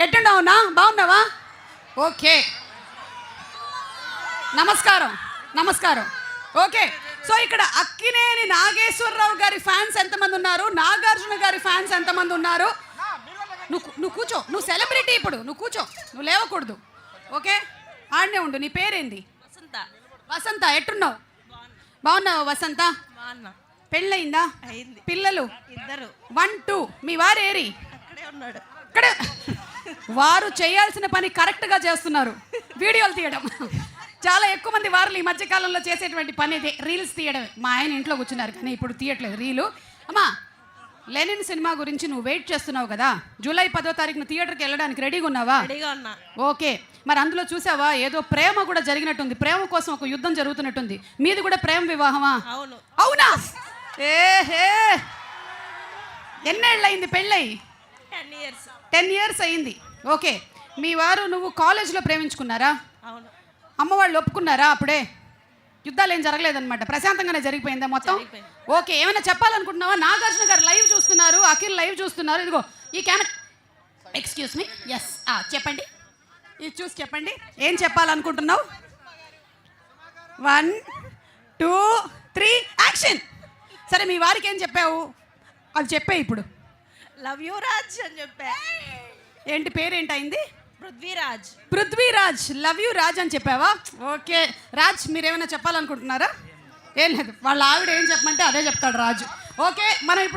ఎట్టున్నావునా? బాగున్నావా? ఓకే, నమస్కారం నమస్కారం. ఓకే, సో ఇక్కడ అక్కినేని నాగేశ్వరరావు గారి ఫ్యాన్స్ ఎంతమంది ఉన్నారు? నాగార్జున గారి ఫ్యాన్స్ ఎంతమంది ఉన్నారు? నువ్వు కూర్చో, నువ్వు సెలబ్రిటీ ఇప్పుడు, నువ్వు కూర్చో, నువ్వు లేవకూడదు. ఓకే, ఆడనే ఉండు. నీ పేరేంది? వసంత. వసంత, ఎట్టున్నావు? బాగున్నావు వసంత? పెళ్ళయిందా? అయింది. పిల్లలు? 2. 1 2. మీ వారు ఏరి? అక్కడే ఉన్నాడు. ఇక్కడ వారు చేయాల్సిన పని కరెక్ట్గా చేస్తున్నారు, వీడియోలు తీయడం. చాలా ఎక్కువ మంది వారు ఈ మధ్యకాలంలో చేసేటువంటి పని ఇదే, రీల్స్ తీయడం. మా ఆయన ఇంట్లో కూర్చున్నారు కానీ ఇప్పుడు తీయట్లేదు రీలు. అమ్మా, లెనిన్ సినిమా గురించి నువ్వు వెయిట్ చేస్తున్నావు కదా, జూలై 10వ తారీఖున థియేటర్కి వెళ్ళడానికి రెడీగా ఉన్నావా? రెడీగా ఉన్నా. ఓకే, మరి అందులో చూసావా ఏదో ప్రేమ కూడా జరిగినట్టుంది, ప్రేమ కోసం ఒక యుద్ధం జరుగుతున్నట్టుంది. మీది కూడా ప్రేమ వివాహమా? అవును. అవునా? ఏహే, ఎన్నేళ్ళయింది పెళ్ళయి? 10 years. 10 years అయింది. ఓకే, మీ వారు నువ్వు కాలేజీలో ప్రేమించుకున్నారా? అవును. అమ్మ వాళ్ళు ఒప్పుకున్నారా? అప్పుడే యుద్ధాలు ఏం జరగలేదన్నమాట, ప్రశాంతంగానే జరిగిపోయిందా మొత్తం? ఓకే, ఏమైనా చెప్పాలనుకుంటున్నావా? నాగార్జున గారు లైవ్ చూస్తున్నారు, అఖిల్ లైవ్ చూస్తున్నారు. ఇదిగో ఈ కెమెరా, ఎక్స్క్యూజ్ మీ. ఎస్, చెప్పండి, ఇది చూసి చెప్పండి, ఏం చెప్పాలనుకుంటున్నావు? 1 2 3 యాక్షన్. సరే, మీ వారికి ఏం చెప్పావు అది చెప్పే ఇప్పుడు. లవ్ యూ రాజ్ అని చెప్పా. ఏంటి పేరేంటి అయింది? పృథ్వీరాజ్. పృథ్వీరాజ్. లవ్ యూ రాజ్ అని చెప్పావా? ఓకే, రాజ్ మీరేమైనా చెప్పాలనుకుంటున్నారా? ఏం లేదు, వాళ్ళ ఆవిడ ఏం చెప్పమంటే అదే చెప్తాడు రాజు. ఓకే, మనం ఇప్పుడు